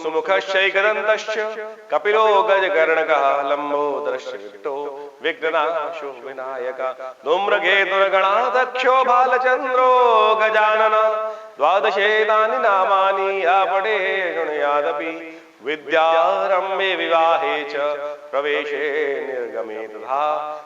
सुमुखश्चैकदन्तश्च कपिलो गजकर्णकः लम्बोदरश्च विकटो विघ्ननाशो विनायकः धूम्रकेतुर्गणाध्यक्षो बालचन्द्रो गजानन द्वादशेतानि नामानि आपटे शृणुयादपि विद्यारम्भे विवाहे च प्रवेशे निर्गमे तथा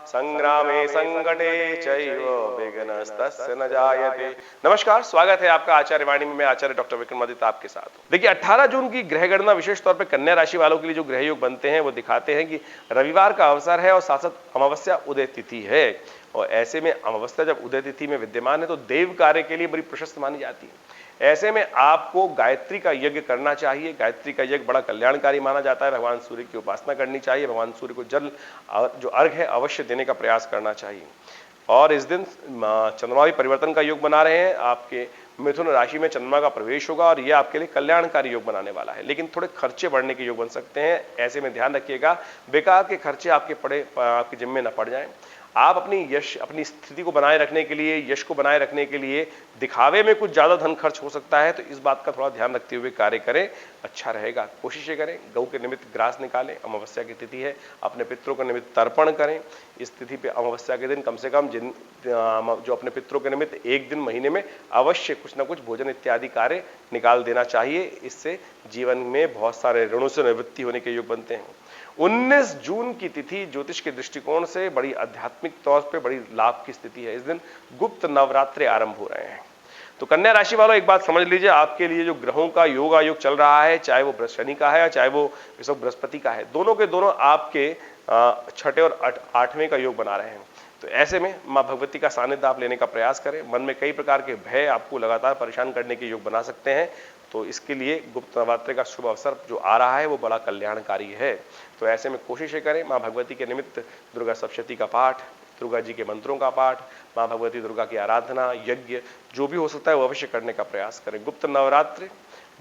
संग्रामे संकटे चैव विघ्नस्तस्य न जायते। नमस्कार, स्वागत है आपका आचार्य वाणी में। मैं आचार्य डॉक्टर विक्रमादित्य आपके साथ हूं। देखिए 18 जून की ग्रह गणना विशेष तौर पर कन्या राशि वालों के लिए जो ग्रह योग बनते हैं वो दिखाते हैं कि रविवार का अवसर है और साथ साथ अमावस्या उदय तिथि है। और ऐसे में अमावस्या जब उदय तिथि में विद्यमान है तो देव कार्य के लिए बड़ी प्रशस्त मानी जाती है। ऐसे में आपको गायत्री का यज्ञ करना चाहिए। गायत्री का यज्ञ बड़ा कल्याणकारी माना जाता है। भगवान सूर्य की उपासना करनी चाहिए। भगवान सूर्य को जल जो अर्घ है अवश्य देने का प्रयास करना चाहिए। और इस दिन चंद्रमा भी परिवर्तन का योग बना रहे हैं। आपके मिथुन राशि में चंद्रमा का प्रवेश होगा और यह आपके लिए कल्याणकारी योग बनाने वाला है। लेकिन थोड़े खर्चे बढ़ने के योग बन सकते हैं। ऐसे में ध्यान रखिएगा बेकार के खर्चे आपके जिम्मे न पड़ जाएं। आप अपनी स्थिति को बनाए रखने के लिए, यश को बनाए रखने के लिए दिखावे में कुछ ज्यादा धन खर्च हो सकता है, तो इस बात का थोड़ा ध्यान रखते हुए कार्य करें, अच्छा रहेगा। कोशिशें करें, गौ के निमित्त ग्रास निकालें। अमावस्या की तिथि है, अपने पितरों के निमित्त तर्पण करें। इस तिथि पे अमावस्या के दिन कम से कम जो अपने पितरों के निमित्त एक दिन महीने में अवश्य कुछ ना कुछ भोजन इत्यादि कार्य निकाल देना चाहिए। इससे जीवन में बहुत सारे ऋणों से निवृत्ति होने के योग बनते हैं। 19 जून की तिथि ज्योतिष के दृष्टिकोण से बड़ी आध्यात्मिक तौर पे बड़ी लाभ की स्थिति है। इस दिन गुप्त नवरात्रि आरंभ हो रहे हैं। तो कन्या राशि वालों एक बात समझ लीजिए, आपके लिए जो ग्रहों का योगायोग चल रहा है, चाहे वो शनि का है या चाहे वो बृहस्पति का है, दोनों के दोनों आपके छठे और आठवें का योग बना रहे हैं। तो ऐसे में मां भगवती का सानिध्य आप लेने का प्रयास करें। मन में कई प्रकार के भय आपको लगातार परेशान करने के योग बना सकते हैं। तो इसके लिए गुप्त नवरात्रि का शुभ अवसर जो आ रहा है वो बड़ा कल्याणकारी है। तो ऐसे में कोशिशें करें, मां भगवती के निमित्त दुर्गा सप्तशती का पाठ, दुर्गा जी के मंत्रों का पाठ, मां भगवती दुर्गा की आराधना, यज्ञ जो भी हो सकता है वो अवश्य करने का प्रयास करें। गुप्त नवरात्रि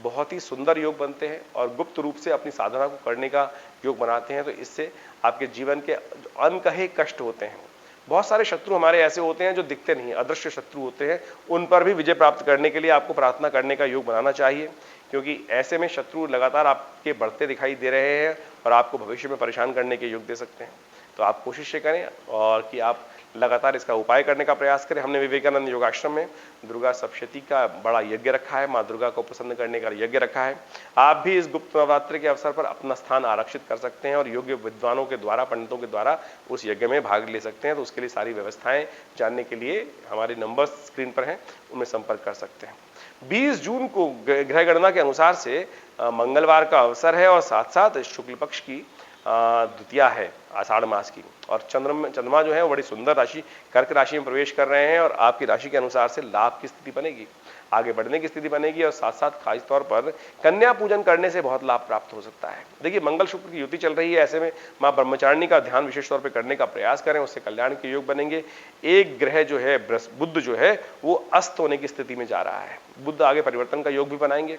बहुत ही सुंदर योग बनते हैं और गुप्त रूप से अपनी साधना को करने का योग बनाते हैं। तो इससे आपके जीवन के अनकहे कष्ट होते हैं, बहुत सारे शत्रु हमारे ऐसे होते हैं जो दिखते नहीं, अदृश्य शत्रु होते हैं, उन पर भी विजय प्राप्त करने के लिए आपको प्रार्थना करने का योग बनाना चाहिए। क्योंकि ऐसे में शत्रु लगातार आपके बढ़ते दिखाई दे रहे हैं और आपको भविष्य में परेशान करने के योग दे सकते हैं। तो आप कोशिशें करें और कि आप लगातार इसका उपाय करने का प्रयास करें। हमने विवेकानंद योगाश्रम में दुर्गा सप्तशती का बड़ा यज्ञ रखा है, मां दुर्गा को प्रसन्न करने का यज्ञ रखा है। आप भी इस गुप्त नवरात्रि के अवसर पर अपना स्थान आरक्षित कर सकते हैं और योग्य विद्वानों के द्वारा, पंडितों के द्वारा उस यज्ञ में भाग ले सकते हैं। तो उसके लिए सारी व्यवस्थाएं जानने के लिए हमारे नंबर स्क्रीन पर हैं, उनमें संपर्क कर सकते हैं। 20 जून को ग्रह गणना के अनुसार से मंगलवार का अवसर है और साथ साथ शुक्ल पक्ष की द्वितीया है आषाढ़ मास की। और चंद्रमा जो है वो बड़ी सुंदर राशि कर्क राशि में प्रवेश कर रहे हैं और आपकी राशि के अनुसार से लाभ की स्थिति बनेगी, आगे बढ़ने की स्थिति बनेगी। और साथ साथ खास तौर पर कन्या पूजन करने से बहुत लाभ प्राप्त हो सकता है। देखिए मंगल शुक्र की युति चल रही है, ऐसे में मां ब्रह्मचारिणी का ध्यान विशेष तौर पर करने का प्रयास करें, उससे कल्याण के योग बनेंगे। एक ग्रह जो है बुध जो है वो अस्त होने की स्थिति में जा रहा है। बुध आगे परिवर्तन का योग भी बनाएंगे,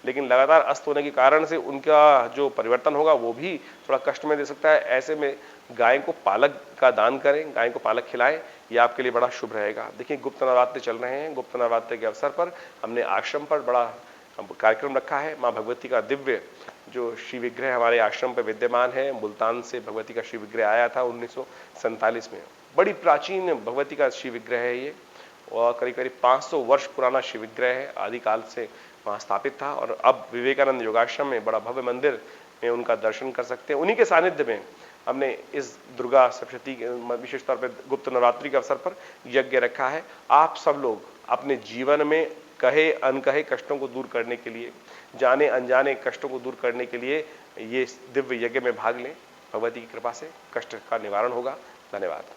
लेकिन लगातार अस्त होने के कारण से उनका जो परिवर्तन होगा वो भी थोड़ा कष्ट में दे सकता है। ऐसे में गाय को पालक का दान करें, गाय को पालक खिलाएं, यह आपके लिए बड़ा शुभ रहेगा। देखिए गुप्त नवरात्रि चल रहे हैं, गुप्त नवरात्रि के अवसर पर हमने आश्रम पर बड़ा कार्यक्रम रखा है। मां भगवती का दिव्य जो श्री विग्रह हमारे आश्रम पर विद्यमान है, मुल्तान से भगवती का श्री विग्रह आया था 1947 में। बड़ी प्राचीन भगवती का श्री विग्रह है ये और करीब करीब 500 वर्ष पुराना शिव विग्रह है, आदिकाल से वहाँ स्थापित था। और अब विवेकानंद योगाश्रम में बड़ा भव्य मंदिर में उनका दर्शन कर सकते हैं। उन्हीं के सानिध्य में हमने इस दुर्गा सप्तशती विशेष तौर पर गुप्त नवरात्रि के अवसर पर यज्ञ रखा है। आप सब लोग अपने जीवन में कहे अनकहे कष्टों को दूर करने के लिए, जाने अनजाने कष्टों को दूर करने के लिए ये दिव्य यज्ञ में भाग लें। भगवती की कृपा से कष्ट का निवारण होगा। धन्यवाद।